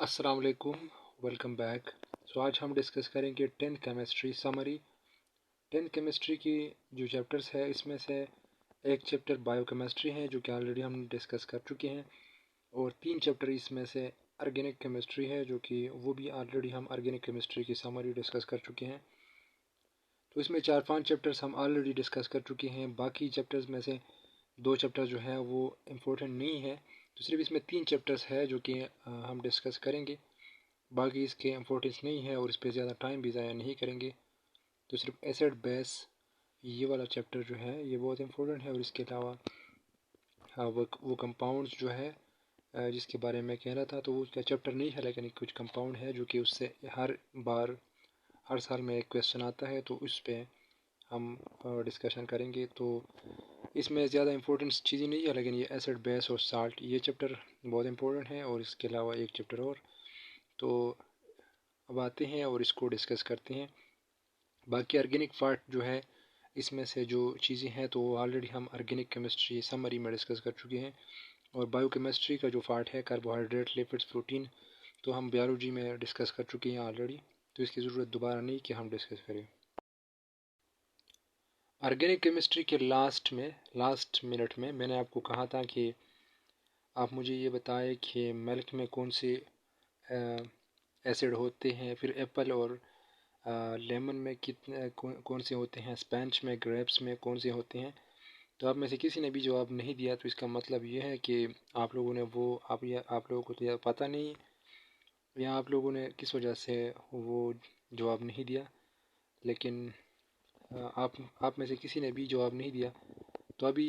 अस्सलाम वालेकुम, welcome back. आज हम डिस्कस करेंगे tenth chemistry summary. Tenth chemistry की जो चैप्टर्स है इसमें से एक चैप्टर बायोकेमिस्ट्री है जो कि ऑलरेडी हम डिस्कस कर चुके हैं, और तीन चैप्टर इसमें से ऑर्गेनिक केमिस्ट्री है जो कि वो भी ऑलरेडी हम ऑर्गेनिक केमिस्ट्री की समरी डिस्कस कर चुके हैं। तो इसमें 4-5 चैप्टर्स हम ऑलरेडी डिस्कस कर चुके हैं। बाकी चैप्टर्स में से दो चैप्टर जो है वो इम्पोर्टेंट नहीं है, तो सिर्फ इसमें तीन चैप्टर्स है जो कि हम डिस्कस करेंगे। बाकी इसके इम्पोर्टेंस नहीं है और इस पर ज़्यादा टाइम भी ज़ाया नहीं करेंगे। तो सिर्फ एसिड बेस ये वाला चैप्टर जो है ये बहुत इम्पोर्टेंट है, और इसके अलावा वो कंपाउंड्स जो है जिसके बारे में कह रहा था, तो वो उसका चैप्टर नहीं है, लेकिन कुछ कंपाउंड है जो कि उससे हर साल में एक क्वेश्चन आता है, तो उस पर हम डिस्कशन करेंगे। तो इसमें ज़्यादा इंपॉर्टेंट चीज़ें नहीं है, लेकिन ये एसिड बेस और साल्ट ये चैप्टर बहुत इंपॉर्टेंट है, और इसके अलावा एक चैप्टर और। तो अब आते हैं और इसको डिस्कस करते हैं। बाकी ऑर्गेनिक पार्ट जो है इसमें से जो चीज़ें हैं तो वो ऑलरेडी हम ऑर्गेनिक केमिस्ट्री समरी में डिस्कस कर चुके हैं, और बायोकेमिस्ट्री का जो पार्ट है कार्बोहाइड्रेट लिपिड्स प्रोटीन तो हम बायोलॉजी में डिस्कस कर चुके हैं ऑलरेडी, तो इसकी ज़रूरत दोबारा नहीं कि हम डिस्कस करें। ऑर्गेनिक केमिस्ट्री के लास्ट मिनट में मैंने आपको कहा था कि आप मुझे ये बताएं कि मिल्क में कौन से एसिड होते हैं, फिर एप्पल और लेमन में कितने कौन से होते हैं, स्पेंच में ग्रेप्स में कौन से होते हैं। तो आप में से किसी ने भी जवाब नहीं दिया, तो इसका मतलब ये है कि आप लोगों ने वो आप लोगों को तो यह पता नहीं, या आप लोगों ने किस वजह से वो जवाब नहीं दिया। लेकिन आप में से किसी ने भी जवाब नहीं दिया। तो अभी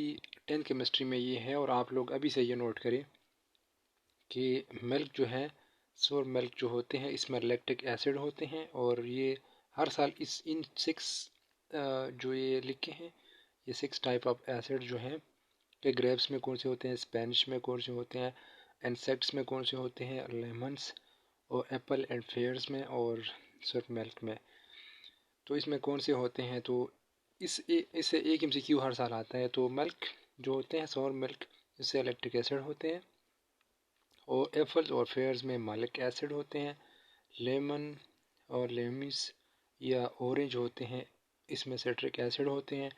टेंथ केमिस्ट्री में ये है, और आप लोग अभी से ये नोट करें कि मिल्क जो है सोर मिल्क जो होते हैं इसमें लैक्टिक एसिड होते हैं, और ये हर साल इन 6 जो ये लिखे हैं ये 6 टाइप ऑफ एसिड जो हैं कि ग्रेप्स में कौन से होते हैं, स्पेनिश में कौन से होते हैं, इंसेक्ट्स में कौन से होते हैं, लेमन्स और एप्पल एंड फेयर्स में, और सोर मिल्क में तो इसमें कौन से होते हैं। तो इससे एक एमसीक्यू हर साल आता है। तो मिल्क जो होते हैं सोर मिल्क इससे लैक्टिक एसिड होते हैं, और एप्पल्स और फेयर्स में मालिक एसिड होते हैं। लेमन और लेमिस या ऑरेंज होते हैं इसमें सिट्रिक एसिड होते हैं।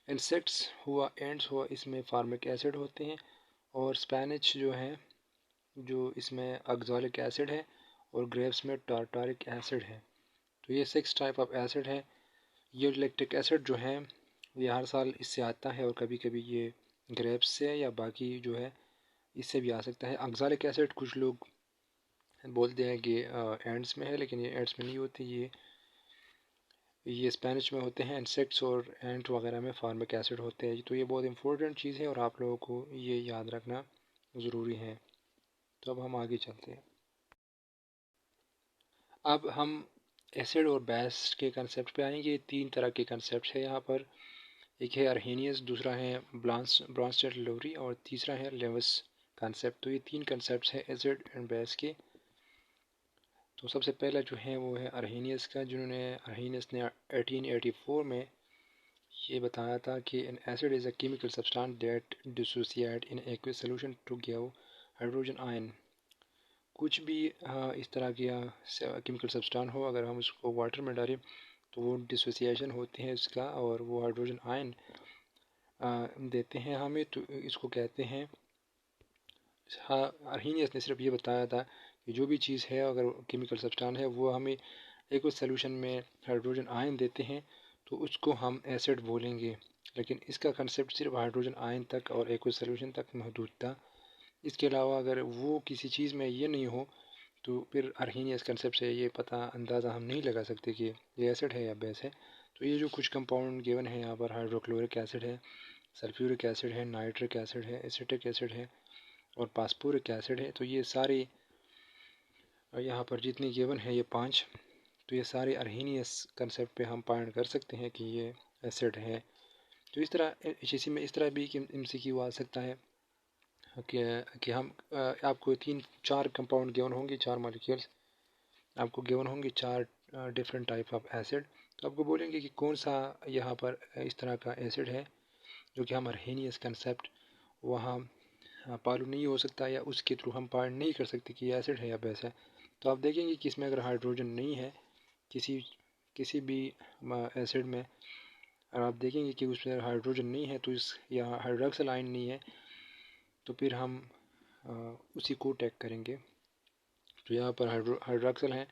इंसेक्ट्स हुआ एंड्स हुआ इसमें फार्मिक एसिड होते हैं, और स्पेनिश जो है जो इसमें ऑक्ज़ैलिक एसिड है, और ग्रेप्स में टार्टारिक एसिड है। तो ये 6 टाइप ऑफ एसिड है। ये लैक्टिक एसिड जो है ये हर साल इससे आता है, और कभी कभी ये ग्रेप्स से या बाकी जो है इससे भी आ सकता है। ऑक्ज़ैलिक एसिड कुछ लोग बोलते हैं कि एंड्स में है, लेकिन ये एंड्स में नहीं होती, ये स्पेनिश में होते हैं। इंसेक्ट्स और एंट वगैरह में फार्मिक एसिड होते हैं। तो ये बहुत इंपॉर्टेंट चीज़ है और आप लोगों को ये याद रखना ज़रूरी है। तो अब हम आगे चलते हैं। अब हम एसिड और बेस के कंसेप्ट पे आएंगे। तीन तरह के कंसेप्ट है यहाँ पर। एक है अर्हेनियस, दूसरा है ब्रॉन्स्टेड लोरी, और तीसरा है लेविस कंसेप्ट। तो ये तीन कंसेप्ट है एसिड एंड बेस के। तो सबसे पहला जो है वो है अर्हेनियस का, जिन्होंने अर्हेनियस ने 1884 में ये बताया था कि an acid is a chemical substance that dissociate in aqueous solution to give hydrogen ion. कुछ भी इस तरह का केमिकल सब्सटेंस हो, अगर हम उसको वाटर में डालें तो वो डिसोसिएशन होते हैं उसका, और वो हाइड्रोजन आयन देते हैं हमें, तो इसको कहते हैं। हाँ, अर्हेनियस ने सिर्फ ये बताया था कि जो भी चीज़ है अगर केमिकल सब्सटेंस है वो हमें एक सॉल्यूशन में हाइड्रोजन आयन देते हैं तो उसको हम एसिड बोलेंगे। लेकिन इसका कंसेप्ट सिर्फ हाइड्रोजन आयन तक और एक्वस सॉल्यूशन तक महदूद था। इसके अलावा अगर वो किसी चीज़ में ये नहीं हो तो फिर अर्हेनियस कंसेप्ट से ये पता अंदाज़ा हम नहीं लगा सकते कि ये एसिड है या बेस है। तो ये जो कुछ कंपाउंड गिवन है यहाँ पर, हाइड्रोक्लोरिक एसिड है, सल्फ्यूरिक एसिड है, नाइट्रिक एसिड है, एसिटिक एसिड है, और फास्फोरिक एसिड है। तो ये सारे यहाँ पर जितने गिवन है ये 5, तो ये सारे अर्हेनियस कंसेप्ट पे हम पॉइंट कर सकते हैं कि ये एसिड है। तो इस तरह इसी में इस तरह भी एमसीक्यू आ सकता है कि हम आपको 3-4 कंपाउंड गिवन होंगे, 4 मॉलिक्यूल्स आपको गिवन होंगे, 4 डिफरेंट टाइप ऑफ एसिड। तो आपको बोलेंगे कि कौन सा यहाँ पर इस तरह का एसिड है जो कि हम अर्हेनियस कंसेप्ट वहाँ पालू नहीं हो सकता या उसके थ्रू हम पार नहीं कर सकते कि ये एसिड है या बेस है। तो आप देखेंगे कि इसमें अगर हाइड्रोजन नहीं है किसी किसी भी एसिड में, और आप देखेंगे कि उसमें हाइड्रोजन नहीं है तो इस या हाइड्रोक्सिल आयन नहीं है तो फिर हम उसी को टैग करेंगे। तो यहाँ पर हाइड्रोक्सिल है,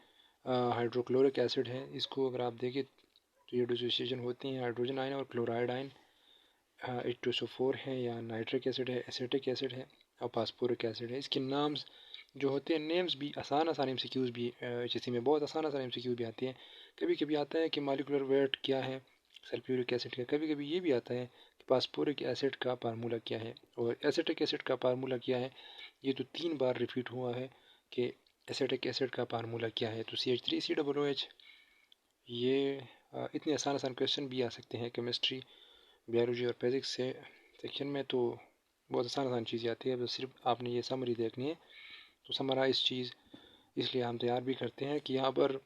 हाइड्रोक्लोरिक एसिड है। इसको अगर आप देखें तो ये डिसोसिएशन होती हैं हाइड्रोजन आयन और क्लोराइड आयन। H2SO4 है या नाइट्रिक एसिड है, एसिटिक एसिड है और फास्फोरिक एसिड है। इसके नाम्स जो होते हैं, नेम्स भी आसान MCQs भी HSC में बहुत आसान MCQ भी आती हैं। कभी कभी आता है कि मॉलिक्यूलर वेट क्या है सल्फ्यूरिक एसिड का, कभी कभी ये भी आता है कि फास्फोरिक एसिड का फार्मूला क्या है और एसिटिक एसिड का फार्मूला क्या है। ये तो 3 बार रिपीट हुआ है कि एसिटिक एसिड का फार्मूला क्या है। तो CH3COOH। ये इतने आसान क्वेश्चन भी आ सकते हैं केमिस्ट्री, बायोलॉजी और फिजिक्स से सेक्शन में, तो बहुत आसान चीज़ें आती है। बस सिर्फ आपने ये समरी देखनी है। तो समराइज चीज़ इसलिए हम तैयार भी करते हैं कि यहाँ पर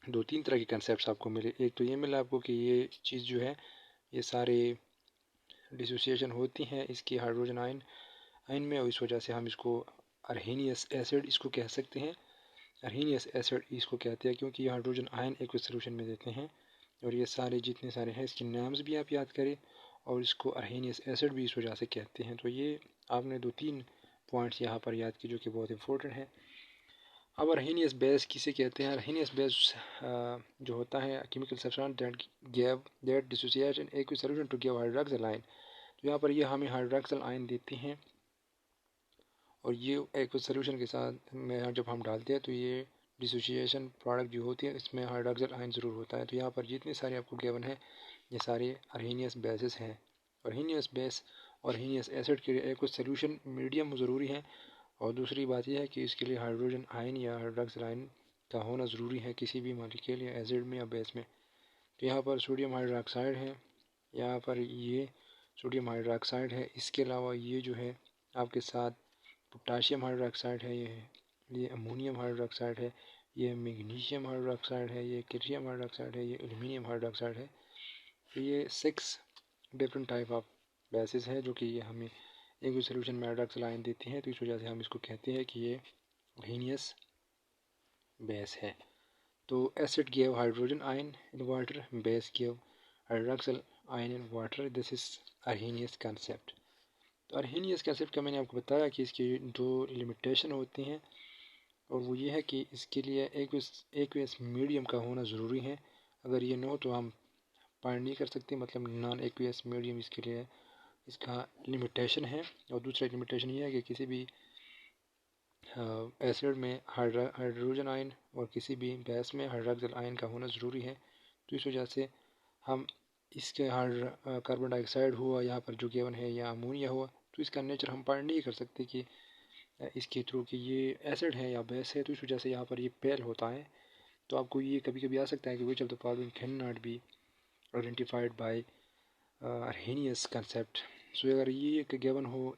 2-3 तरह के कंसेप्ट आपको मिले। एक तो ये मिला आपको कि ये चीज़ जो है ये सारे डिसोसिएशन होती हैं इसकी हाइड्रोजन आयन में, और इस वजह से हम इसको अर्हीनियस एसिड इसको कह सकते हैं। अर्हीनियस एसिड इसको कहते हैं क्योंकि ये हाइड्रोजन आयन एक सोल्यूशन में देते हैं। और ये सारे जितने सारे हैं इसके नाम्स भी आप याद करें, और इसको अर्हीनियस एसिड भी इस वजह से कहते हैं। तो ये आपने 2-3 पॉइंट्स यहाँ पर याद की जो कि बहुत इंपॉर्टेंट है। अब अर्हीनियस बेस किसे कहते हैं? अर्हीनियस बेस जो होता है chemical substance that dissociate in aqueous solution to give hydroxyl ion. तो यहाँ पर ये हमें हाइड्रोक्सिल आयन देते हैं और ये एक्वस सॉल्यूशन के साथ में जब हम डालते हैं तो ये डिसोसिएशन प्रोडक्ट जो होती है इसमें हाइड्रोक्सिल आयन ज़रूर होता है। तो यहाँ पर जितने सारे आपको गिवन है ये सारे अर्हीनियस बेसिस हैं। अर्हीनियस बेस और अर्हीनियस एसिड के लिए एक्वस सॉल्यूशन मीडियम ज़रूरी है, और दूसरी बात यह है कि इसके लिए हाइड्रोजन आयन या हाइड्रोक्सिल आयन का होना ज़रूरी है किसी भी मॉलिक्यूल या एसिड में या बेस में। तो यहाँ पर सोडियम हाइड्रोक्साइड है, यहाँ पर ये सोडियम हाइड्रोक्साइड है। इसके अलावा ये जो है आपके साथ पोटाशियम हाइड्रोक्साइड है, ये अमोनियम हाइड्रोक्साइड है, ये मैग्नीशियम हाइड्रोक्साइड है, ये कैल्शियम हाइड्रोक्साइड है, ये एल्यूमिनियम हाइड्रोक्साइड है। तो ये 6 डिफरेंट टाइप ऑफ बेसिस है जो कि ये हमें एक सोल्यूशन में हाइड्रोक्सिल आयन देते हैं। तो इस वजह से हम इसको कहते हैं कि ये अर्हीनियस बेस है। तो acid give hydrogen ion in water, base give hydroxyl ion in water, this is Arrhenius concept. तो अर्हीनियस कंसेप्ट का मैंने आपको बताया कि इसकी 2 लिमिटेशन होती हैं, और वो ये है कि इसके लिए एक्वियस मीडियम का होना ज़रूरी है। अगर ये न हो तो हम फाइंड नहीं कर सकते, मतलब नॉन एक्वियस मीडियम इसके लिए इसका लिमिटेशन है। और दूसरा लिमिटेशन ये है कि किसी भी एसिड में हाइड्रोजन आयन और किसी भी गैस में हाइड्रोक्सिल आयन का होना ज़रूरी है। तो इस वजह से हम इसके कार्बन डाइऑक्साइड हुआ यहाँ पर जो गिवन है या अमोनिया हुआ, तो इसका नेचर हम फाइंड नहीं कर सकते कि इसके थ्रू कि ये एसिड है या बेस है। तो इस वजह से यहाँ पर ये पेल होता है। तो आपको ये कभी कभी आ सकता है कि which of the following can not be identified by Arrhenius concept. So अगर ये गिवन हो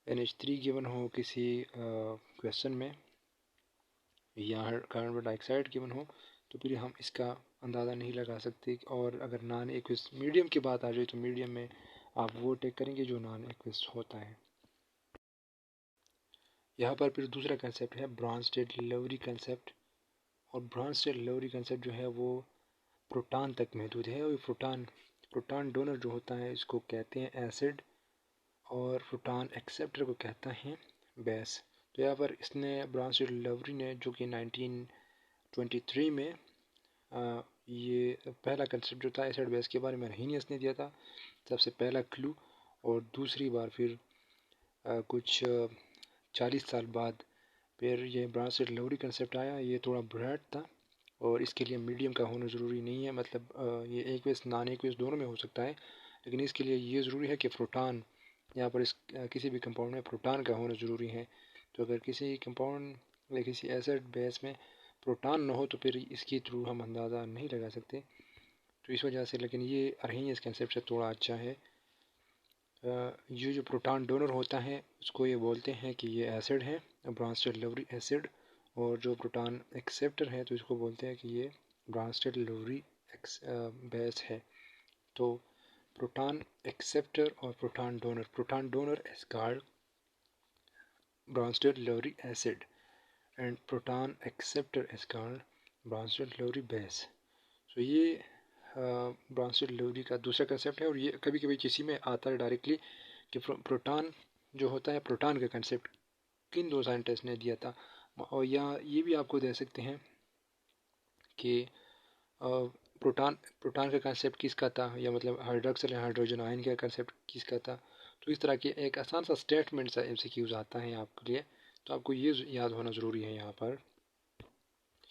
NH3 गिवन हो किसी क्वेश्चन में या कार्बन डाइऑक्साइड गिवन हो, तो फिर हम इसका अंदाज़ा नहीं लगा सकते। और अगर नॉन एक्विस मीडियम की बात आ जाए तो मीडियम में आप वो टेक करेंगे जो नॉन एक्विस होता है। यहाँ पर फिर दूसरा कंसेप्ट है ब्रॉन्स्टेड-लवरी कंसेप्ट। और ब्रॉन्स्टेड-लवरी कंसेप्ट जो है वो प्रोटॉन तक महदूद है, और प्रोटॉन डोनर जो होता है इसको कहते हैं एसिड, और प्रोटॉन एक्सेप्टर को कहता है बेस। तो यहाँ पर इसने ब्रॉन्स्टेड-लवरी ने जो कि 1923 में ये पहला कंसेप्ट जो था एसिड बेस के बारे में अर्हीनियस ने दिया था, सबसे पहला क्लू। और दूसरी बार फिर कुछ 40 साल बाद फिर ये ब्रॉन्स्टेड-लवरी कंसेप्ट आया। ये थोड़ा ब्रॉड था और इसके लिए मीडियम का होना ज़रूरी नहीं है, मतलब ये एक्वियस नॉन एक्वियस दोनों में हो सकता है, लेकिन इसके लिए ये ज़रूरी है कि प्रोटॉन यहाँ पर इस किसी भी कंपाउंड में प्रोटॉन का होना ज़रूरी है। तो अगर किसी कंपाउंड या किसी एसिड बेस में प्रोटॉन न हो तो फिर इसके थ्रू हम अंदाज़ा नहीं लगा सकते। तो इस वजह से, लेकिन ये अर्हीनियस कंसेप्ट से थोड़ा अच्छा है। ये जो प्रोटॉन डोनर होता है उसको ये बोलते हैं कि ये एसिड है, ब्रॉन्स्टेड-लवरी एसिड। और जो प्रोटॉन एक्सेप्टर है तो इसको बोलते हैं कि ये ब्रॉन्स्टेड-लवरी बेस है। तो प्रोटॉन एक्सेप्टर और proton donor. Proton donor is called Bronsted-Lowry acid and proton acceptor is called Bronsted-Lowry base. So ये ब्रॉन्स्टेड-लोरी का दूसरा कंसेप्ट है और ये कभी कभी किसी में आता है डायरेक्टली कि प्रोटॉन जो होता है, प्रोटॉन का कंसेप्ट किन दो साइंटिस्ट ने दिया था. और या ये भी आपको दे सकते हैं कि प्रोटॉन प्रोटॉन का कंसेप्ट किसका था, या मतलब हाइड्रोक्सिल हाइड्रोजन आयन का कंसेप्ट किसका था. तो इस तरह के एक आसान सा स्टेटमेंट सा MCQs आता है आपके लिए. तो आपको ये याद होना ज़रूरी है यहाँ पर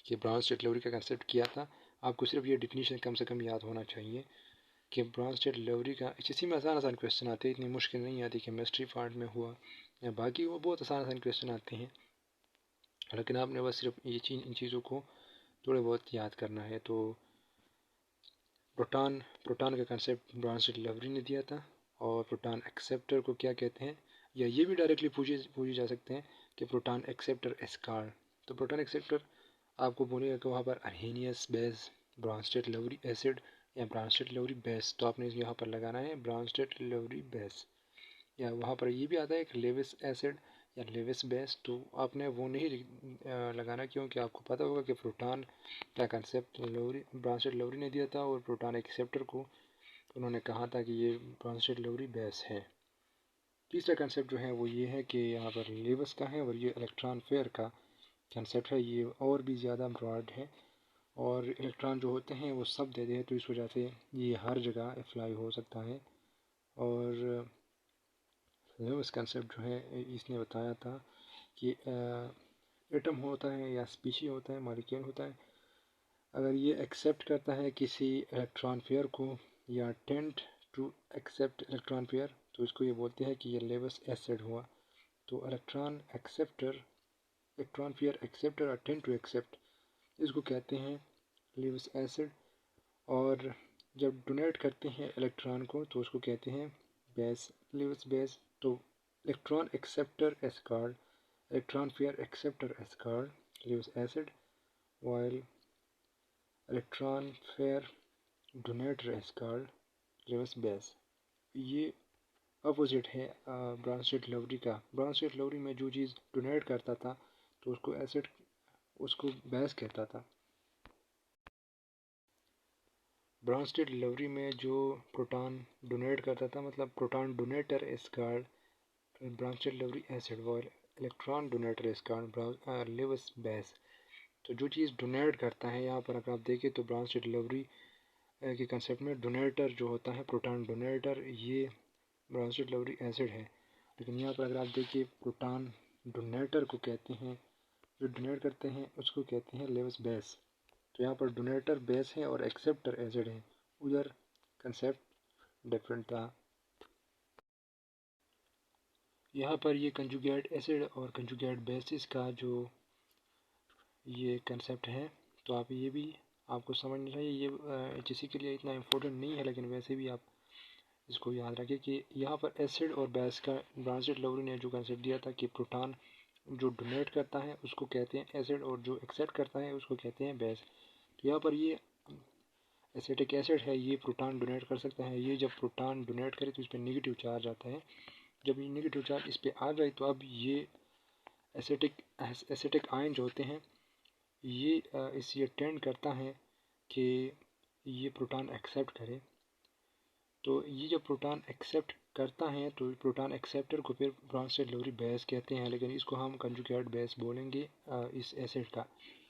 कि ब्रॉन्स्टेड-लोरी का कंसेप्ट किया था. आपको सिर्फ ये डिफिनीशन कम से कम याद होना चाहिए कि ब्रॉन्स्टेड-लोरी का. इसी में आसान आसान क्वेश्चन आते हैं, इतनी मुश्किल नहीं आती. केमिस्ट्री पार्ट में हुआ या बाकी वो बहुत आसान आसान क्वेश्चन आते हैं, लेकिन आपने बस सिर्फ ये इन चीज़ों को थोड़े बहुत याद करना है. तो प्रोटॉन का कंसेप्ट ब्रॉन्स्टेड-लोरी ने दिया था. और प्रोटॉन एक्सेप्टर को क्या कहते हैं, या ये भी डायरेक्टली पूछे जा सकते हैं कि प्रोटॉन एक्सेप्टर इज कॉल्ड. तो प्रोटॉन एक्सेप्टर आपको बोलेगा कि वहाँ पर अर्हेनियस बेस, ब्रॉन्स्टेड-लोरी एसिड या ब्रॉन्स्टेड-लोरी बेस. तो आपने यहाँ पर लगाना है ब्रॉन्स्टेड-लोरी बेस. या वहाँ पर ये भी आता है कि लेविस एसिड या लेविस बेस. तो आपने वो नहीं लगाना, क्योंकि आपको पता होगा कि प्रोटॉन का कंसेप्ट ब्रॉन्स्टेड-लोरी ने दिया था और प्रोटॉन एक्सेप्टर को उन्होंने कहा था कि ये ब्रॉन्स्टेड-लोरी बेस है. तीसरा कंसेप्ट जो है वो ये है कि यहाँ पर लेविस का है, और ये इलेक्ट्रॉन फेयर का कंसेप्ट है. ये और भी ज़्यादा ब्रॉड है और इलेक्ट्रॉन जो होते हैं वो सब देते हैं, तो इस वजह से ये हर जगह अप्लाई हो सकता है. और लेविस कंसेप्ट जो है इसने बताया था कि एटम होता है या स्पीशी होता है, मॉलिक्यूल होता है, अगर ये एक्सेप्ट करता है किसी इलेक्ट्रॉन पेयर को या tend to accept electron pair, तो इसको ये बोलते हैं कि ये लेविस एसिड हुआ. तो इलेक्ट्रॉन पेयर एक्सेप्टर और टेंड टू एक्सेप्ट, इसको कहते हैं लेविस एसिड. और जब डोनेट करते हैं इलेक्ट्रॉन को तो उसको कहते हैं बेस, लेविस बेस. तो electron acceptor is called electron pair acceptor is called Lewis acid, while electron pair donor is called Lewis base. ये अपोजिट है ब्रॉन्स्टेड-लोरी का. ब्रॉन्स्टेड-लोरी में जो चीज़ डोनेट करता था तो उसको एसिड, उसको बेस कहता था. ब्रॉन्स्टेड-लोरी में जो प्रोटॉन डोनेट करता था, मतलब proton donator is called Bronsted Lowry acid, और electron donator is called Lewis base. तो जो चीज़ डोनेट करता है, यहाँ पर अगर आप देखें तो ब्रॉन्स्टेड-लोरी के कंसेप्ट में डोनेटर जो होता है, प्रोटॉन डोनेटर, ये ब्रॉन्स्टेड-लोरी एसिड है. लेकिन यहाँ पर अगर आप देखिए प्रोटॉन डोनेटर को कहते हैं, जो डोनेट करते हैं उसको कहते हैं लेविस बेस. तो यहाँ पर डोनेटर बेस है और एक्सेप्टर एसिड है, उधर कंसेप्ट डिफरेंट था. यहाँ पर ये कंजुगेट एसिड और कंजुगेट बेसिस का जो ये कंसेप्ट है, तो आप ये भी आपको समझना चाहिए. ये किसी के लिए इतना इम्पोर्टेंट नहीं है, लेकिन वैसे भी आप इसको याद रखें कि यहाँ पर एसिड और बेस का ब्रॉन्स्टेड-लोरी ने जो कंसेप्ट दिया था कि प्रोटॉन जो डोनेट करता है उसको कहते हैं एसिड और जो एक्सेप्ट करता है उसको कहते हैं बेस. तो यहाँ पर ये एसिटिक एसिड है, ये प्रोटॉन डोनेट कर सकता है. ये जब प्रोटॉन डोनेट करे तो इस पर नेगेटिव चार्ज आता है. जब ये नेगेटिव चार्ज इस पर आ जाए तो अब ये एसिटिक आयन जो होते हैं ये ये टेंड करता है कि ये प्रोटॉन एक्सेप्ट करे. तो ये जब प्रोटॉन एक्सेप्ट करता है तो प्रोटॉन एक्सेप्टर को फिर ब्रॉन्स्टेड-लोरी बेस कहते हैं, लेकिन इसको हम कंजुगेट बेस बोलेंगे इस एसिड का.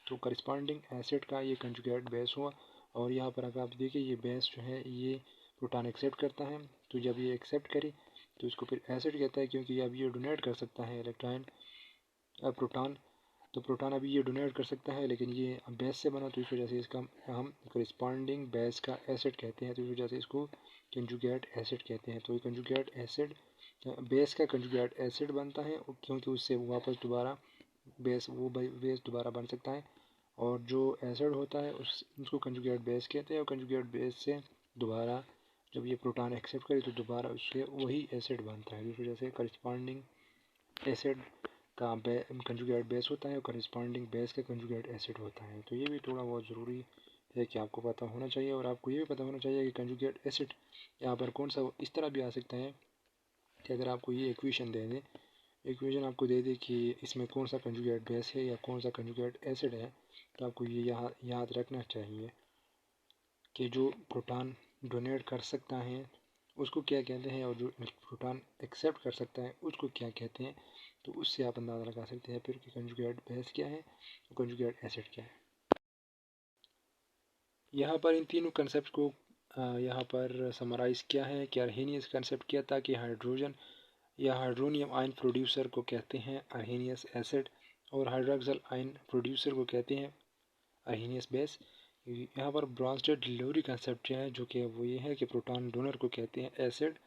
तो करस्पॉन्डिंग एसिड का ये कंजुगेट बेस हुआ. और यहाँ पर अगर आप देखिए ये बेस जो है ये प्रोटॉन एक्सेप्ट करता है, तो जब ये एक्सेप्ट करे तो इसको फिर एसिड कहता है, क्योंकि अब ये डोनेट कर सकता है इलेक्ट्रॉन प्रोटॉन. तो प्रोटॉन अभी ये डोनेट कर सकता है, लेकिन ये बेस से बना, तो इस वजह से इसका हम करस्पॉन्डिंग बेस का एसिड कहते हैं. तो इस वजह से इसको कंजुगेट एसिड कहते हैं. तो ये कंजुगेट एसिड बेस का कंजुगेट एसिड बनता है, क्योंकि उससे वापस दोबारा बेस दोबारा बन सकता है. और जो एसिड होता है उसको कंजुगेट बेस कहते हैं, और कंजुगेट बेस से दोबारा जब ये प्रोटॉन एक्सेप्ट करे तो दोबारा उससे वही एसिड बनता है. इस वजह से करस्पॉन्डिंग एसिड का कंजुगेट बेस होता है और करस्पॉन्डिंग बेस का कंजुगेट एसिड होता है. तो ये भी थोड़ा बहुत ज़रूरी है कि आपको पता होना चाहिए, और आपको ये भी पता होना चाहिए कि कंजुगेट एसिड यहाँ पर कौन सा इस तरह भी आ सकता है कि अगर आपको ये इक्वेशन दे दें, इक्वेशन आपको दे दे कि इसमें कौन सा कंजुगेट बेस है या कौन सा कंजुगेट एसिड है, तो आपको ये यहाँ याद रखना चाहिए कि जो प्रोटॉन डोनेट कर सकता है उसको क्या कहते हैं, और जो प्रोटॉन एक्सेप्ट कर सकता है उसको क्या कहते हैं। तो उससे आप अंदाज़ा लगा सकते हैं फिर कि कंजुगेट बेस क्या है और कंजुगेट एसिड क्या है। यहाँ पर इन तीनों कंसेप्ट को यहाँ पर समराइज़ किया है कि अर्हेनियस कंसेप्ट किया था कि हाइड्रोजन या हाइड्रोनियम आयन प्रोड्यूसर को कहते हैं अर्हेनियस एसिड, और हाइड्रोक्सल आयन प्रोड्यूसर को कहते हैं अर्हेनियस बेस। यहाँ पर ब्रॉन्स्टेड डिलीवरी कंसेप्ट है जो कि वो ये है कि प्रोटॉन डोनर को कहते हैं एसिड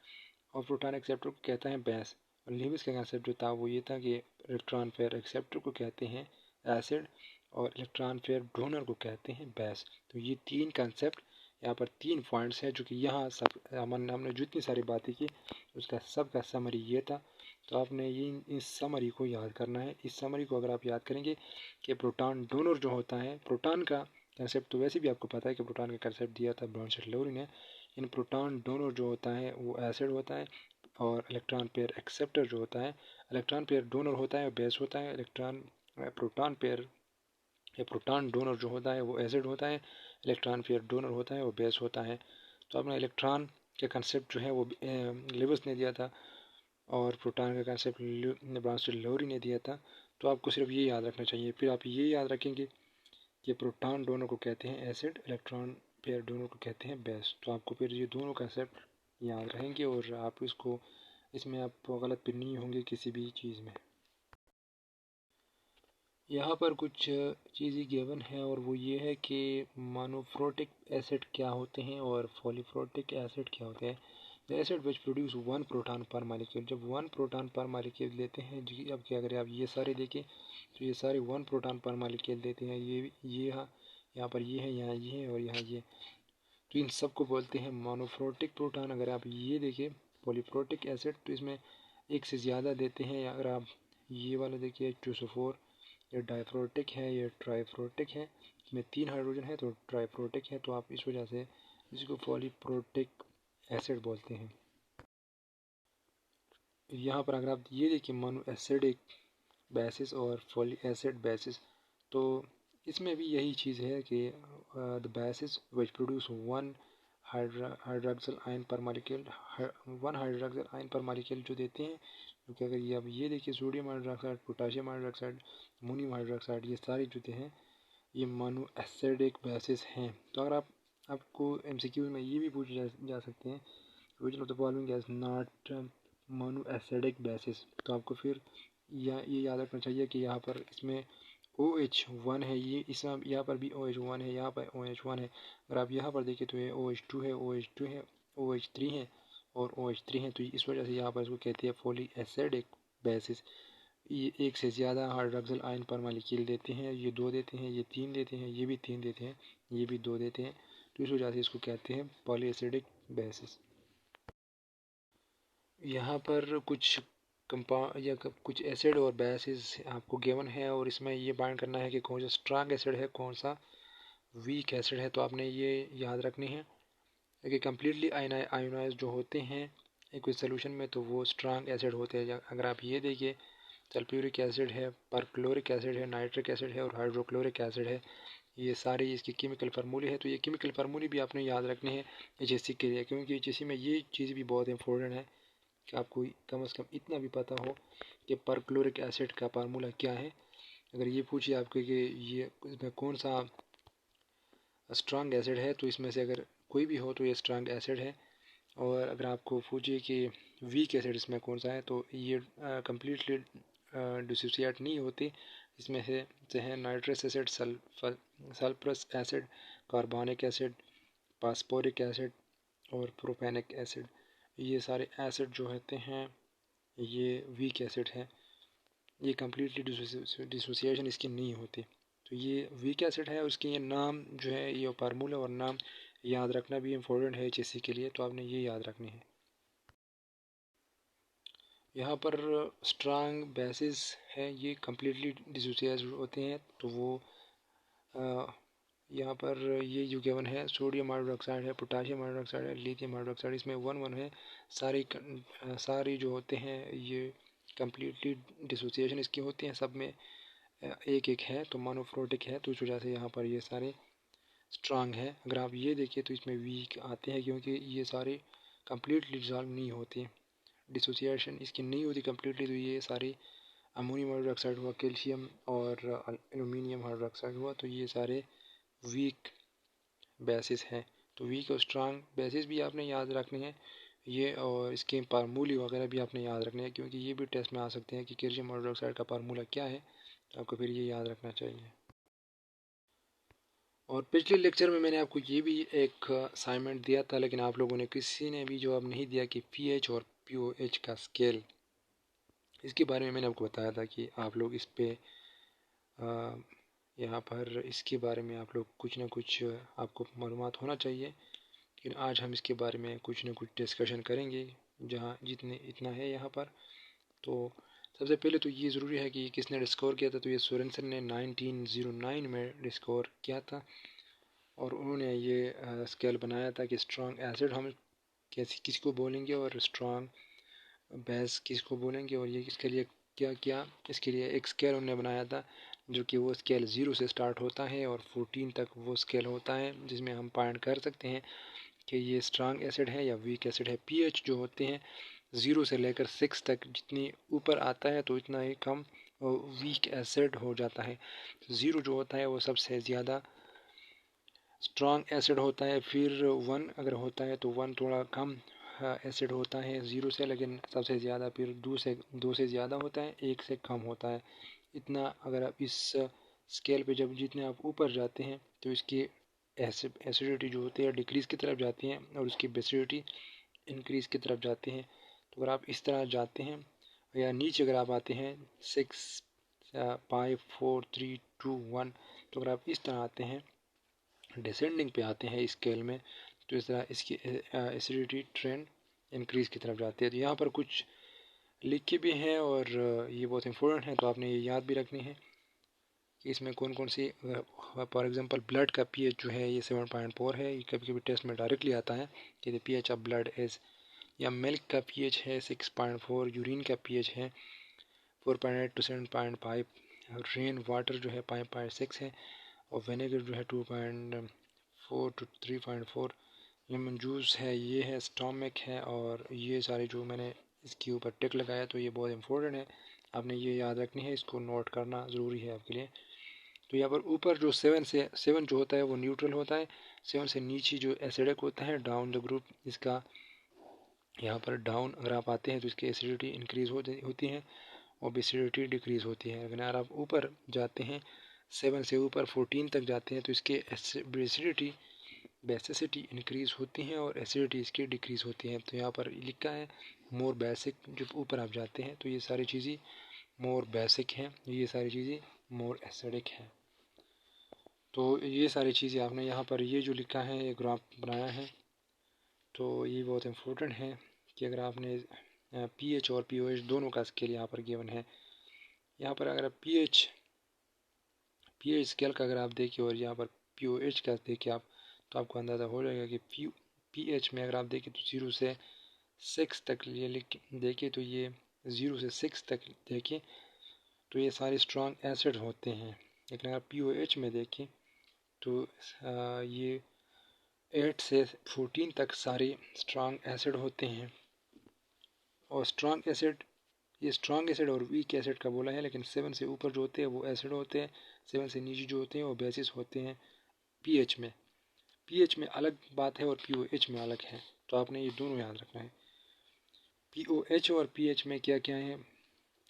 और प्रोटॉन एक्सेप्टर को कहता है बेस। और लेविस का कंसेप्ट जो था वो ये था कि इलेक्ट्रॉन पेयर एक्सेप्टर को कहते हैं एसिड और इलेक्ट्रॉन पेयर डोनर को कहते हैं बेस। तो ये तीन कंसेप्ट यहाँ पर 3 पॉइंट्स हैं जो कि यहाँ सब हमने जितनी सारी बातें की उसका सब का समरी ये था। तो आपने ये इस समरी को याद करना है। इस समरी को अगर आप याद करेंगे कि प्रोटॉन डोनर जो होता है, प्रोटॉन का कंसेप्ट तो वैसे भी आपको पता है कि प्रोटॉन का कंसेप्ट दिया था ब्रॉन्स्टेड-डिलीवरी ने, इन प्रोटॉन डोनर जो होता है वो एसिड होता है, और इलेक्ट्रॉन पेयर एक्सेप्टर जो होता है, इलेक्ट्रॉन पेयर डोनर होता है बेस होता है, इलेक्ट्रॉन प्रोटॉन पेयर या प्रोटॉन डोनर जो होता है वो एसिड होता है, इलेक्ट्रॉन पेयर डोनर होता है वो बेस होता है। तो अपना इलेक्ट्रॉन के कंसेप्ट जो है वो लिबस ने दिया था, और प्रोटॉन का कंसेप्ट ब्रॉन्स्टेड-डिलीवरी ने दिया था। तो आपको सिर्फ ये याद रखना चाहिए। फिर आप ये याद रखेंगे कि प्रोटॉन डोनर को कहते हैं एसिड, इलेक्ट्रॉन पेयर डोनर को कहते हैं बेस। तो आपको फिर ये दोनों कंसेप्ट याद रहेंगे और आप इसको इसमें आप गलत फिर नहीं होंगे किसी भी चीज़ में। यहाँ पर कुछ चीज़ें गिवन है और वो ये है कि मोनोफ्रोटिक एसिड क्या होते हैं और पॉलीफ्रोटिक एसिड क्या होते हैं। The acid which produce 1 proton पर मालिक्यूल, जब 1 प्रोटॉन पर मालिक्यूल लेते हैं जी, अब क्या करें आप ये सारे देखें तो ये सारे 1 प्रोटॉन पर मालिक्यूल देते हैं। ये यहाँ पर ये है, यहाँ ये है और यहाँ ये, तो इन सब को बोलते हैं मोनोफ्रोटिक प्रोटॉन। अगर आप ये देखें पॉलीफ्रोटिक एसिड तो इसमें एक से ज़्यादा देते हैं। अगर आप ये वाला देखिए 204, ये डाइफ्रोटिक है, ये ट्राइफ्रोटिक है, इसमें 3 हाइड्रोजन है तो ट्राइफ्रोटिक है। तो आप इस वजह से इसको पॉलीप्रोटिक एसिड बोलते हैं। यहाँ पर अगर आप ये देखिए मोनो एसिडिक बेसिस और फॉली एसिड बेसिस, तो इसमें भी यही चीज़ है कि the bases which produce 1 hydroxyl ion पर मालिक्यूल, 1 हाइड्रोक्सल आयन पर मालिक्यूल जो देते हैं, क्योंकि अगर ये अब ये देखिए sodium hydroxide, potassium hydroxide, ammonium hydroxide, ये सारी जो हैं ये मोनो एसिडिक बेसिस हैं। तो अगर आपको एमसीक्यू में ये भी पूछे जा सकते हैं विच of the following is not mono acidic basis, तो आपको फिर ये याद रखना चाहिए कि यहाँ पर इसमें OH1 है, ये इस यहाँ पर भी OH1 है, यहाँ पर OH1 है। अगर आप यहाँ पर देखें तो ये OH2 है, OH2 है, OH3 है और OH3 है। तो इस वजह से यहाँ पर इसको कहते हैं फॉली एसिडिक बेसिस। ये एक से ज़्यादा हाइड्रोक्सिल आयन पर मालिक्यूल देते हैं, ये 2 देते हैं, ये 3 देते हैं, ये भी 3 देते हैं, ये भी 2 देते हैं। तो इस वजह से इसको कहते हैं पॉली एसिडिक बेसिस। यहाँ पर कुछ कुछ एसिड और बेसिस आपको गिवन है और इसमें ये बाइंड करना है कि कौन सा स्ट्रॉन्ग एसिड है, कौन सा वीक एसिड है। तो आपने ये याद रखनी है कि कम्प्लीटली आयोनाइज जो होते हैं एक सोल्यूशन में तो वो स्ट्रॉन्ग एसिड होते हैं। अगर आप ये देखिए सल्फ्यूरिक एसिड है, परक्लोरिक एसिड है, नाइट्रिक एसिड है और हाइड्रोक्लोरिक एसिड है, ये सारे इसकी केमिकल फार्मूले हैं। तो ये केमिकल फार्मूले भी आपने याद रखने हैं एचएससी के लिए, क्योंकि एचएससी में ये चीज़ भी बहुत इंपॉर्टेंट है कि आपको कम से कम इतना भी पता हो कि परक्लोरिक एसिड का फार्मूला क्या है। अगर ये पूछिए आपको कि ये इसमें कौन सा स्ट्रॉन्ग एसिड है तो इसमें से अगर कोई भी हो तो ये स्ट्रॉन्ग एसिड है। और अगर आपको पूछिए कि वीक एसिड इसमें कौन सा है तो ये कम्प्लीटली डिसोसिएट नहीं होते। इसमें से हैं nitrous acid, sulphurous acid, carbonic acid, phosphoric acid और प्रोपेनिक एसिड। ये सारे एसिड जो होते हैं ये वीक एसिड है, ये कम्प्लीटली डिसोसिएशन इसकी नहीं होती। तो ये वीक एसिड है, उसके ये नाम जो है ये फार्मूला और नाम याद रखना भी इम्पोर्टेंट है एचएससी के लिए, तो आपने ये याद रखनी है। यहाँ पर स्ट्रॉन्ग बेसिस है, ये कम्प्लीटली डिसोसिएट होते हैं तो वो यहाँ पर ये जो गिवन है सोडियम हाइड्रोक्साइड है, पोटाशियम हाइड्रोक्साइड है, लिथियम हाइड्रोक्साइड, इसमें 1 1 है। सारी जो होते हैं ये कम्प्लीटली डिसोसिएशन इसकी होती हैं, सब में एक एक है तो मोनोफ्लोटिक है, तो इस वजह से यहाँ पर ये सारे स्ट्रांग है। अगर आप ये देखिए तो इसमें वीक आते हैं क्योंकि ये सारे कम्प्लीटली डिजॉल्व नहीं होते, डिसोसिएशन इसकी नहीं होती कम्प्लीटली, तो ये सारे अमोनियम हाइड्रोक्साइड हुआ, कैल्शियम और एल्यूमिनियम हाइड्रोक्साइड हुआ, तो ये सारे वीक बेसिस हैं। तो वीक और स्ट्रांग बेसिस भी आपने याद रखने हैं ये, और इसके फार्मूले वगैरह भी आपने याद रखने हैं क्योंकि ये भी टेस्ट में आ सकते हैं कि कैल्शियम हाइड्रोक्साइड का फार्मूला क्या है, तो आपको फिर ये याद रखना चाहिए। और पिछले लेक्चर में मैंने आपको ये भी एक असाइनमेंट दिया था, लेकिन आप लोगों ने किसी ने भी जवाब नहीं दिया कि पीएच और पीओएच का स्केल, इसके बारे में मैंने आपको बताया था कि आप लोग इस पे यहाँ पर इसके बारे में आप लोग कुछ ना कुछ आपको मालूमात होना चाहिए। लेकिन आज हम इसके बारे में कुछ ना कुछ डिस्कशन करेंगे, जहाँ जितने इतना है यहाँ पर। तो सबसे पहले तो ये ज़रूरी है कि किसने डिस्कवर किया था, तो ये सोरेनसन ने 1909 में डिस्कवर किया था, और उन्होंने ये स्केल बनाया था कि स्ट्रॉन्ग एसिड हम कैसे किसको बोलेंगे और स्ट्रॉन्ग बेस किसको बोलेंगे, और ये इसके लिए क्या क्या, इसके लिए एक स्केल उन्होंने बनाया था जो कि वो स्केल 0 से स्टार्ट होता है और 14 तक वो स्केल होता है, जिसमें हम पॉइंट कर सकते हैं कि ये स्ट्रॉन्ग एसिड है या वीक एसिड है। पीएच जो होते हैं 0 से लेकर 6 तक जितनी ऊपर आता है तो इतना ही कम वीक एसिड हो जाता है। 0 जो होता है वो सबसे ज़्यादा स्ट्रॉन्ग एसिड होता है, फिर 1 अगर होता है तो 1 थोड़ा कम एसिड होता है 0 से, लेकिन सबसे ज़्यादा फिर 2 से ज़्यादा होता है, 1 से कम होता है। इतना अगर आप इस स्केल पे जब जितने आप ऊपर जाते हैं तो इसकी एसिडिटी जो होती है डिक्रीज़ की तरफ जाती है और उसकी बेसिडिटी इंक्रीज़ की तरफ जाते हैं। तो अगर आप इस तरह जाते हैं या नीचे अगर आप आते हैं 6 5 4 3 2 1, तो अगर आप इस तरह आते हैं डिसेंडिंग पे आते हैं स्केल में, तो इस तरह इसकी एसिडिटी ट्रेंड इंक्रीज़ की तरफ जाती है। तो यहाँ पर कुछ लिखे भी हैं और ये बहुत इंपॉर्टेंट है, तो आपने ये याद भी रखनी है कि इसमें कौन कौन सी, फॉर एग्जांपल ब्लड का पीएच जो है ये 7.4 है, ये कभी कभी टेस्ट में डायरेक्टली आता है कि the pH of blood is, या मिल्क का पीएच है 6.4, यूरिन का पीएच है 4.8 to 7.5, रेन वाटर जो है 5.6 है, और विनेगर जो है 2.4 to 3.4, लेमन जूस है ये है, स्टोमिक है, और ये सारे जो मैंने इसके ऊपर टिक लगाया तो ये बहुत इंपॉर्टेंट है, आपने ये याद रखनी है, इसको नोट करना ज़रूरी है आपके लिए। तो यहाँ पर ऊपर जो 7 जो होता है वो न्यूट्रल होता है, 7 से नीचे जो एसिडिक होता है डाउन द ग्रुप, इसका यहाँ पर डाउन अगर आप आते हैं तो इसकी एसिडिटी इंक्रीज़ होती है और बेसिडिटी डिक्रीज़ होती है। अगर आप ऊपर जाते हैं 7 से ऊपर 14 तक जाते हैं तो इसके बेसिसिटी इंक्रीज़ होती हैं और एसिडिटी इसकी डिक्रीज़ होती है। तो यहाँ पर लिखा है मोर बेसिक, जब ऊपर आप जाते हैं तो ये सारी चीज़ें मोर बेसिक हैं, ये सारी चीज़ें मोर एसिडिक हैं। तो ये सारी चीज़ें आपने यहाँ पर ये जो लिखा है ये ग्राफ बनाया है, तो ये बहुत इम्पोर्टेंट है कि अगर आपने पीएच और पीओएच दोनों का स्केल यहाँ पर गिवन है। यहाँ पर अगर पीएच स्केल का अगर आप देखिए और यहाँ पर पीओएच का देखिए आप, तो आपको अंदाज़ा हो जाएगा कि पीएच में अगर आप देखिए तो 0 से 6 तक ये देखिए, तो ये 0 से 6 तक देखिए तो ये सारे स्ट्रॉन्ग एसिड होते हैं। लेकिन अगर पीओएच में देखिए तो ये 8 से 14 तक सारे स्ट्रॉन्ग एसिड होते हैं। और स्ट्रॉन्ग एसिड, ये स्ट्रॉन्ग एसिड और वीक एसिड का बोला है, लेकिन 7 से ऊपर जो होते हैं वो एसिड होते हैं, 7 से नीचे जो होते हैं वो बेसिस होते हैं। पीएच में अलग बात है और पीओएच में अलग है, तो आपने ये दोनों याद रखना है। पीओएच और पीएच में क्या क्या है,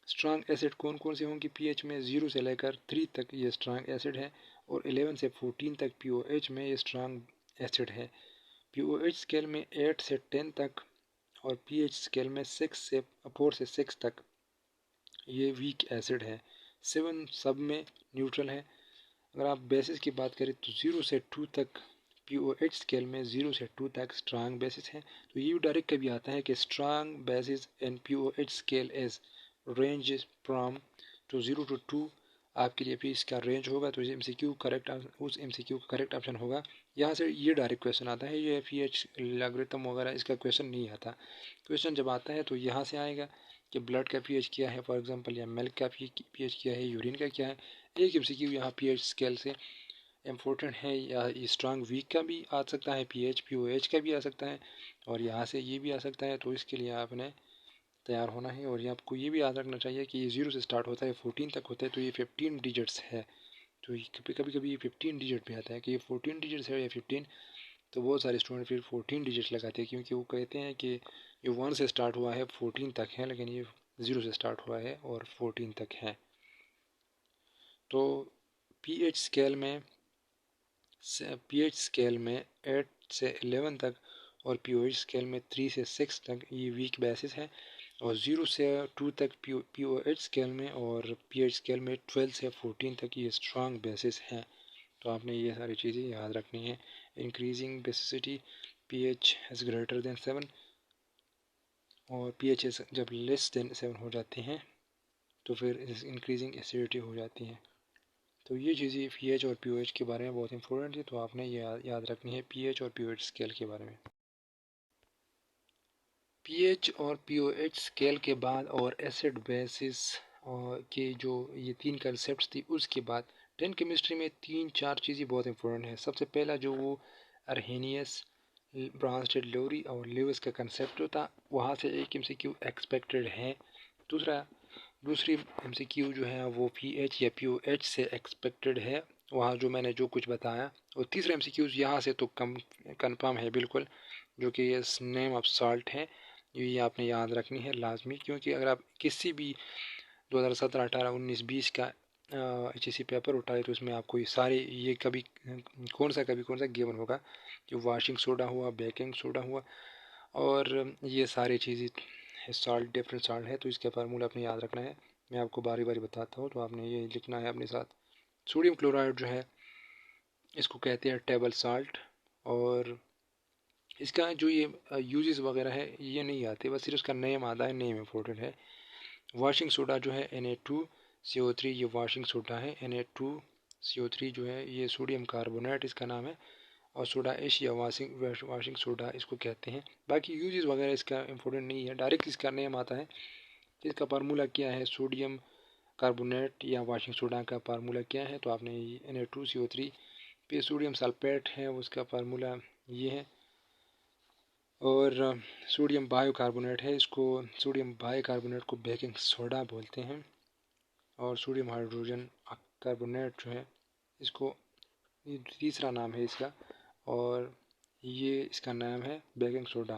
स्ट्रॉन्ग एसिड कौन कौन से होंगे पीएच में, 0 से लेकर 3 तक ये स्ट्रॉन्ग एसिड है, और 11 से 14 तक पीओएच में ये स्ट्रॉन्ग एसिड है। पीओएच स्केल में 8 से 10 तक और पीएच स्केल में 4 से 6 तक ये वीक एसिड है। 7 सब में न्यूट्रल है। अगर आप बेसिस की बात करें तो 0 से 2 तक पीओएच स्केल में 0 से 2 तक स्ट्रॉन्ग बेसिस है। तो ये डायरेक्ट कभी आता है कि strong bases in pOH scale is range from two 0 to 2 आपके लिए भी इसका रेंज होगा, तो MCQ करेक्ट, उस MCQ का करेक्ट ऑप्शन होगा। यहाँ से ये डायरेक्ट क्वेश्चन आता है, ये pH लॉगरिथम वगैरह इसका क्वेश्चन नहीं आता। क्वेश्चन जब आता है तो यहाँ से आएगा कि ब्लड का pH क्या है फॉर एग्जांपल, या मिल्क का pH क्या है, यूरिन का क्या है। एक MCQ यहाँ pH स्केल से इम्पोर्टेंट है, या स्ट्रांग वीक का भी आ सकता है, POH का भी आ सकता है, और यहाँ से ये भी आ सकता है। तो इसके लिए आपने तैयार होना है। और ये आपको ये भी याद रखना चाहिए कि ये 0 से स्टार्ट होता है, 14 तक होता है, तो ये 15 डिजिट्स है। तो कभी कभी ये 15 डिजिट भी आता है कि ये 14 डिजिट्स है या 15। तो बहुत सारे स्टूडेंट फिर 14 डिजिट्स लगाते हैं, क्योंकि वो कहते हैं कि ये 1 से स्टार्ट हुआ है 14 तक है, लेकिन ये 0 से स्टार्ट हुआ है और 14 तक है। तो पीएच स्केल में 8 से 11 तक, और पीओएच स्केल में 3 से 6 तक ये वीक बेसिस है, और 0 से 2 तक पीओएच स्केल में, और पीएच स्केल में 12 से 14 तक ये स्ट्रांग बेसिस हैं। तो आपने ये सारी चीज़ें याद रखनी है। Increasing basicity, pH is greater than 7, और पीएच जब लेस देन 7 हो जाते हैं तो फिर इंक्रीजिंग एसिडिटी हो जाती है। तो ये चीज़ें पीएच और पीओएच के बारे में बहुत इंपॉर्टेंट है, तो आपने ये याद रखनी है पीएच और पीओएच स्केल के बारे में। पीएच और पीओएच स्केल के बाद और एसिड बेसिस के जो ये 3 कंसेप्ट थी, उसके बाद 10 केमिस्ट्री में 3-4 चीज़ें बहुत इंपॉर्टेंट है। सबसे पहला जो वो अर्हेनियस, ब्रांस्टेड लोरी और लेविस का कंसेप्ट होता, वहाँ से एक MCQ एक्सपेक्टेड है। दूसरी MCQ जो है वो पीएच या पीओएच से एक्सपेक्टेड है, वहाँ जो मैंने जो कुछ बताया। और तीसरा MCQ यहाँ से तो कन्फर्म है बिल्कुल, जो कि ये नेम ऑफ सॉल्ट है, ये आपने याद रखनी है लाजमी, क्योंकि अगर आप किसी भी 2017, 18, 19, 20 का HSC पेपर उठाए तो इसमें आपको ये सारे ये कभी कौन सा गिवन होगा, जो वाशिंग सोडा हुआ, बेकिंग सोडा हुआ, और ये सारी चीज़ें सॉल्ट, डिफरेंट सॉल्ट है, तो इसका फार्मूला आपने याद रखना है। मैं आपको बारी बारी बताता हूँ, तो आपने ये लिखना है अपने साथ। सोडियम क्लोराइड जो है इसको कहते हैं टेबल सॉल्ट, और इसका जो ये यूजेस वगैरह है ये नहीं आते, बस सिर्फ इसका नेम आता है, नेम इम्पोर्टेंट है। वाशिंग सोडा जो है Na2CO3, ये वाशिंग सोडा है। Na2CO3 जो है ये सोडियम कार्बोनेट इसका नाम है, और सोडा ऐश या वाशिंग सोडा इसको कहते हैं। बाकी यूजेस वगैरह इसका इंपॉर्टेंट नहीं है, डायरेक्ट इसका नेम आता है। इसका फार्मूला क्या है, सोडियम कार्बोनेट या वाशिंग सोडा का फार्मूला क्या है, तो आपने Na2CO3 पे सोडियम सल्फेट है उसका फार्मूला ये है। और सोडियम बाइकार्बोनेट है, इसको सोडियम बाइकार्बोनेट को बेकिंग सोडा बोलते हैं। और सोडियम हाइड्रोजन कार्बोनेट जो है इसको, ये तीसरा नाम है इसका, और ये इसका नाम है बेकिंग सोडा।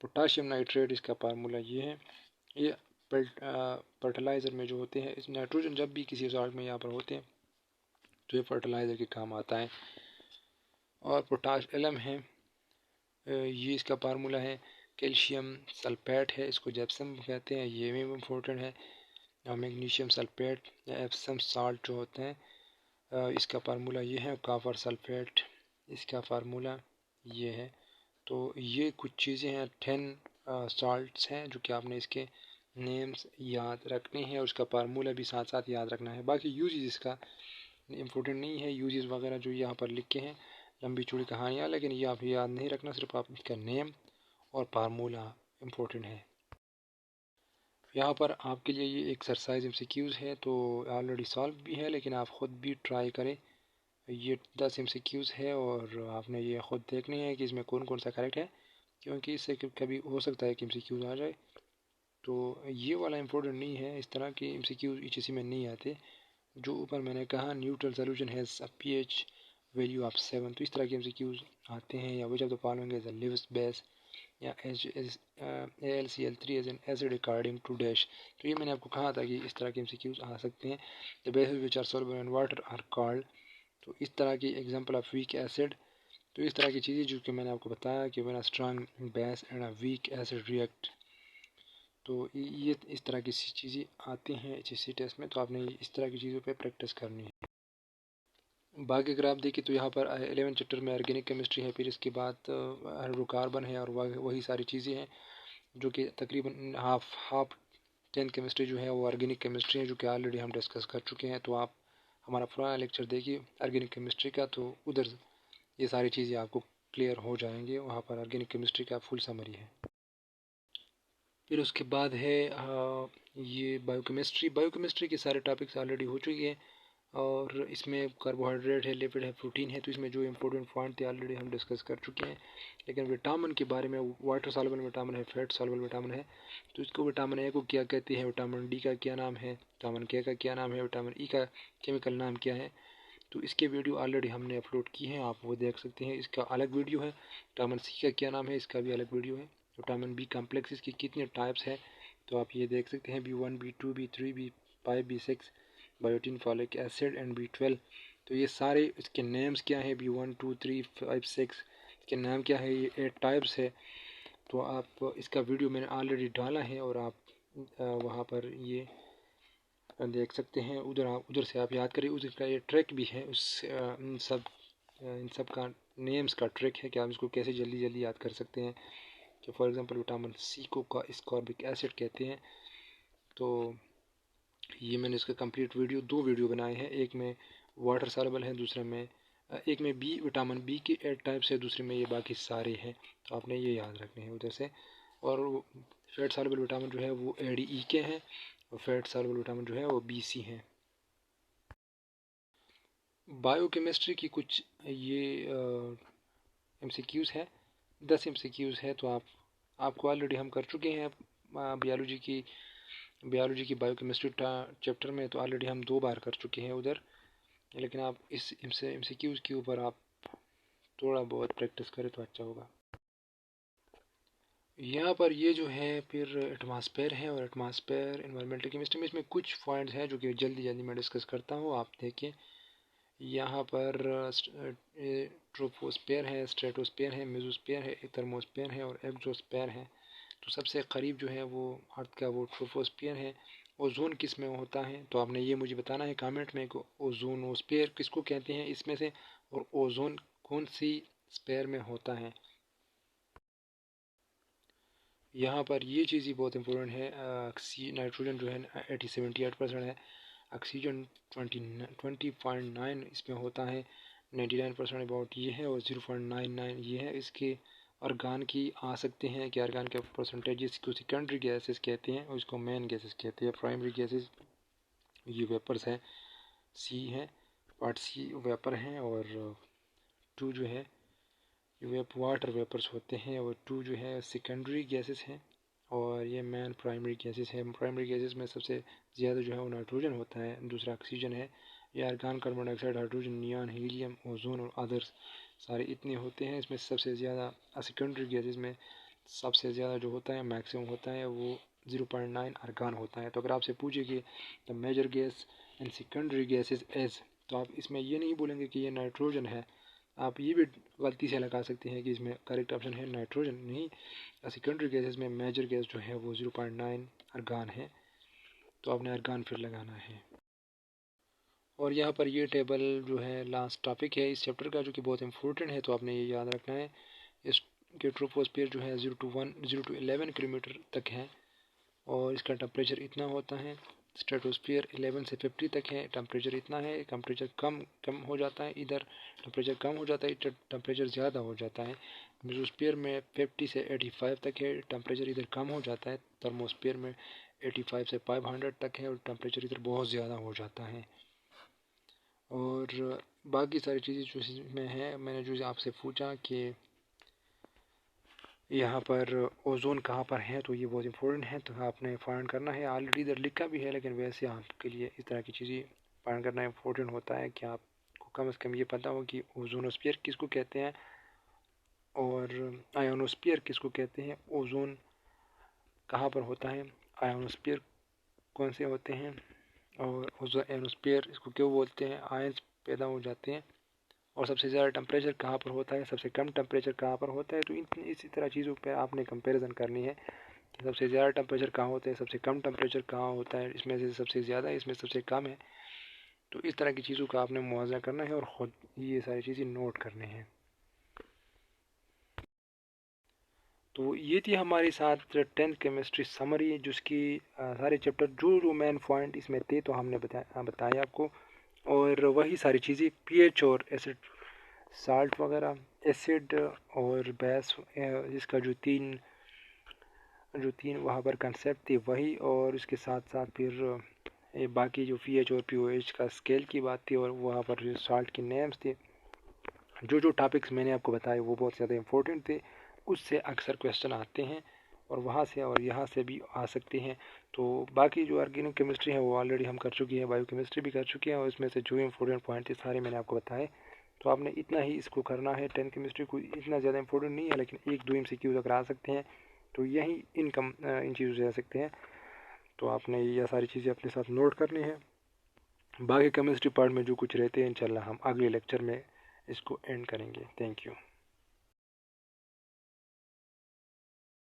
पोटाशियम नाइट्रेट इसका फार्मूला ये है। ये फर्टिलाइज़र में जो होते हैं, इस नाइट्रोजन जब भी किसी सॉल्ट में यहाँ पर होते हैं तो ये फर्टिलाइज़र के काम आता है। और पोटाश एलम है, ये इसका फार्मूला है। कैल्शियम सल्फेट है, इसको जेप्सम कहते हैं, ये भी इम्पोर्टेंट है। और मैग्नीशियम सल्फेट या एप्सम साल्ट जो होते हैं, इसका फार्मूला ये है। कॉपर सल्फेट इसका फार्मूला ये है। तो ये कुछ चीज़ें हैं, 10 साल्ट्स हैं जो कि आपने इसके नेम्स याद रखने हैं, और उसका फार्मूला भी साथ साथ याद रखना है। बाकी यूजेस इसका इम्पोर्टेंट नहीं है, यूजेस वगैरह जो यहाँ पर लिखे हैं लंबी चौड़ी कहानियाँ, लेकिन ये आप याद नहीं रखना, सिर्फ आप इसका नेम और फार्मूला इम्पोर्टेंट है। यहाँ पर आपके लिए ये एक्सरसाइज MCQs है, तो ऑलरेडी सॉल्व भी है, लेकिन आप ख़ुद भी ट्राई करें। ये 10 MCQs है, और आपने ये ख़ुद देखने हैं कि इसमें कौन कौन सा करेक्ट है, क्योंकि इससे कभी हो सकता है कि MCQs आ जाए। तो ये वाला इम्पोर्टेंट नहीं है, इस तरह के MCQs HSC में नहीं आते। जो ऊपर मैंने कहा neutral solution has a pH value of 7, तो इस तरह के MCQs आते हैं। या which of the following is a Lewis base, या AlCl3 as an acid according to dash. तो ये मैंने आपको कहा था कि इस तरह के MCQs आ सकते हैं। The bases which are soluble in water are called, तो इस तरह की एग्जांपल ऑफ वीक एसिड। तो इस तरह की चीज़ें जो कि मैंने आपको बताया कि when a strong base and a weak acid react, तो ये इस तरह की चीज़ें आती हैं HSC टेस्ट में। तो आपने इस तरह की चीज़ों पे प्रैक्टिस करनी है। बाकी अगर आप देखें तो यहाँ पर 11 चैप्टर में ऑर्गेनिक केमिस्ट्री है, फिर इसके बाद हाइड्रोकार्बन है, और वही सारी चीज़ें हैं जो कि तकरीबन हाफ टेंथ केमिस्ट्री जो है वो ऑर्गेनिक केमिस्ट्री है, जो कि ऑलरेडी हम डिस्कस कर चुके हैं। तो आप हमारा पुराना लेक्चर देखिए ऑर्गेनिक केमिस्ट्री का, तो उधर ये सारी चीज़ें आपको क्लियर हो जाएंगे। वहाँ पर ऑर्गेनिक केमिस्ट्री का फुल समरी है। फिर उसके बाद है ये बायोकेमिस्ट्री। बायोकेमिस्ट्री के सारे टॉपिक्स ऑलरेडी हो चुके हैं, और इसमें कार्बोहाइड्रेट है, लिपिड है, प्रोटीन है। तो इसमें जो इंपॉर्टेंट पॉइंट थे ऑलरेडी हम डिस्कस कर चुके हैं। लेकिन विटामिन के बारे में, वाटर सॉल्युबल विटामिन है, फैट सॉल्युबल विटामिन है, तो इसको विटामिन ए को क्या कहते हैं, विटामिन डी का क्या नाम है, विटामिन के का क्या नाम है, विटामिन ई का केमिकल नाम क्या है, तो इसके वीडियो ऑलरेडी हमने अपलोड की हैं, आप वो देख सकते हैं। इसका अलग वीडियो है। विटामिन सी का क्या नाम है, इसका भी अलग वीडियो है। विटामिन बी कॉम्प्लेक्स इसकी कितने टाइप्स है, तो आप ये देख सकते हैं, B1 B2 B3 B5 B6, biotin, folic acid and B12। तो ये सारे इसके नेम्स क्या है, B1 2 3 5 6 इसके नाम क्या है, ये 8 टाइप्स है। तो आप इसका वीडियो मैंने ऑलरेडी डाला है, और आप वहाँ पर ये देख सकते हैं। उधर से आप याद करिए। उसका ये ट्रैक भी है, उस इन सब का नेम्स का ट्रैक है कि आप इसको कैसे जल्दी जल्दी याद कर सकते हैं। तो फॉर एग्जांपल विटामिन सी को का स्कॉर्बिक एसिड कहते हैं। तो ये मैंने इसका कंप्लीट वीडियो, 2 वीडियो बनाए हैं। एक में वाटर सॉल्युबल है, दूसरे में एक में बी विटामिन बी के 8 टाइप्स है, दूसरे में ये बाकी सारे हैं। तो आपने ये याद रखने हैं उधर से। और फैट सॉल्युबल विटामिन जो है वो ADE के हैं, और फैट सॉल्युबल विटामिन जो है वो BC हैं। बायोकेमिस्ट्री की कुछ ये MCQs है, 10 MCQs है। तो आपको ऑलरेडी हम कर चुके हैं बायोलॉजी की बायोकेमिस्ट्री चैप्टर में, तो ऑलरेडी हम 2 बार कर चुके हैं उधर। लेकिन आप इस MCQs के ऊपर आप थोड़ा बहुत प्रैक्टिस करें तो अच्छा होगा। यहाँ पर ये जो है फिर एटमॉस्फेयर है, और एटमॉस्फेयर एनवायरमेंटल केमिस्ट्री में इसमें कुछ पॉइंट्स हैं जो कि जल्दी जल्दी मैं डिस्कस करता हूँ। आप देखिए यहाँ पर ट्रोपोस्फेयर है, स्ट्रेटोस्फेयर है, मेसोस्फेयर है, थर्मोस्फेयर है, और एक्सोस्फेयर है। तो सबसे करीब जो है वो अर्थ का वो ट्रोपोस्फेयर है। ओजोन किस में होता है, तो आपने ये मुझे बताना है कमेंट में कि ओजोनोस्फेयर किसको कहते हैं इसमें से, और ओजोन कौन सी स्फेयर में होता है। यहाँ पर ये चीज़ ही बहुत इंपॉर्टेंट है। नाइट्रोजन जो है 78% है, ऑक्सीजन 20.9 इसमें होता है, 99% अबाउट ये है, और 0.99 ये है। इसके अर्गान की आ सकते हैं कि अर्गान के परसेंटेज को सेकेंडरी गैसेस कहते हैं, और इसको मेन गैसेस कहते हैं। प्राइमरी गैसेस ये वेपर्स हैं, सी है, पार्ट सी वेपर हैं, और 2 जो है वाटर वेपर्स होते हैं, और 2 जो है सेकेंडरी गैसेस हैं, और ये मेन प्राइमरी गैसेस है। प्राइमरी गैसेस में सबसे ज़्यादा जो है वो नाइट्रोजन होता है, दूसरा ऑक्सीजन है, ये argon, carbon dioxide, hydrogen, neon, helium, ozone और अदर्स सारे इतने होते हैं। इसमें सबसे ज़्यादा सेकेंडरी गैसेस में सबसे ज़्यादा जो होता है मैक्सिमम होता है वो 0.9 आर्गन होता है। तो अगर आपसे पूछे कि the major gas and secondary gases as, तो आप इसमें ये नहीं बोलेंगे कि ये नाइट्रोजन है, आप ये भी गलती से लगा सकते हैं कि इसमें करेक्ट ऑप्शन है नाइट्रोजन। नहीं, सेकेंडरी गैसेस में मेजर गैस जो है वो 0.9 आर्गन है, तो आपने आर्गन फिर लगाना है। और यहाँ पर ये टेबल जो है लास्ट टॉपिक है इस चैप्टर का, जो कि बहुत इंपॉर्टेंट है, तो आपने ये याद रखना है। इस के ट्रोपोस्फीयर जो है 0 to 11 किलोमीटर तक है, और इसका टेम्परेचर इतना होता है। स्ट्रेटोस्फीयर 11 से 50 तक है, टेम्परेचर इतना है। टेम्परेचर कम कम हो जाता है, इधर टेम्परेचर कम हो जाता है, इधर टेम्परेचर ज़्यादा हो जाता है। मेसोस्फीयर में 50 से 85 तक है, टेम्परेचर इधर कम हो जाता है। थर्मोस्फीयर में 85 से 500 तक है, और टेम्परेचर इधर बहुत ज़्यादा हो जाता है। और बाकी सारी चीज़ें जो इसमें है, मैंने जो आपसे पूछा कि यहाँ पर ओजोन कहाँ पर है, तो ये बहुत इंपॉर्टेंट है, तो आपने फाइंड करना है। ऑलरेडी इधर लिखा भी है, लेकिन वैसे आपके लिए इस तरह की चीज़ें फाइंड करना इंपॉर्टेंट होता है कि आपको कम से कम ये पता हो कि ओजोनोस्फीयर किसको कहते हैं, और आयोनोस्फीयर किसको कहते हैं, ओजोन कहाँ पर होता है, आयोनोस्फीयर कौन से होते हैं, और आयोनोस्फीयर इसको क्यों बोलते हैं, आयंस पैदा हो जाते हैं, और सबसे ज़्यादा टेम्परेचर कहाँ पर होता है, सबसे कम टेम्परेचर कहाँ पर होता है। तो इसी तरह चीज़ों पे आपने कंपैरिजन करनी है कि सबसे ज़्यादा टेम्परेचर कहाँ होता है, सबसे कम टेम्परेचर कहाँ होता है, इसमें से सबसे ज़्यादा है, इसमें सबसे कम है। तो इस तरह की चीज़ों का आपने मुआवजा करना है, और ख़ुद ये सारी चीज़ें नोट करनी हैं। तो ये थी हमारे साथ 10th केमिस्ट्री समरी, जिसकी सारे चैप्टर जो जो मेन पॉइंट इसमें थे तो हमने बताया आपको। और वही सारी चीज़ें पीएच और एसिड साल्ट वगैरह, एसिड और बेस, जिसका जो तीन वहाँ पर कंसेप्ट थे वही, और उसके साथ साथ फिर बाकी जो पीएच और पीओएच का स्केल की बात थी, और वहाँ पर जो साल्ट के नेम्स थे, जो जो टॉपिक्स मैंने आपको बताए वो बहुत ज़्यादा इंपॉर्टेंट थे, उससे अक्सर क्वेश्चन आते हैं और वहाँ से और यहाँ से भी आ सकते हैं। तो बाकी जो ऑर्गेनिक केमिस्ट्री है वो ऑलरेडी हम कर चुके हैं, बायोकेमिस्ट्री भी कर चुके हैं, और इसमें से जो इंपॉर्टेंट पॉइंट थे सारे मैंने आपको बताए। तो आपने इतना ही इसको करना है। 10 केमिस्ट्री को इतना ज़्यादा इंपॉर्टेंट नहीं है, लेकिन एक दो MCQ अगर आ सकते हैं तो यही इन चीज़ों से आ सकते हैं। तो आपने ये सारी चीज़ें अपने साथ नोट करनी है। बाकी केमिस्ट्री पार्ट में जो कुछ रहते हैं इंशाल्लाह हम अगले लेक्चर में इसको एंड करेंगे। Thank you.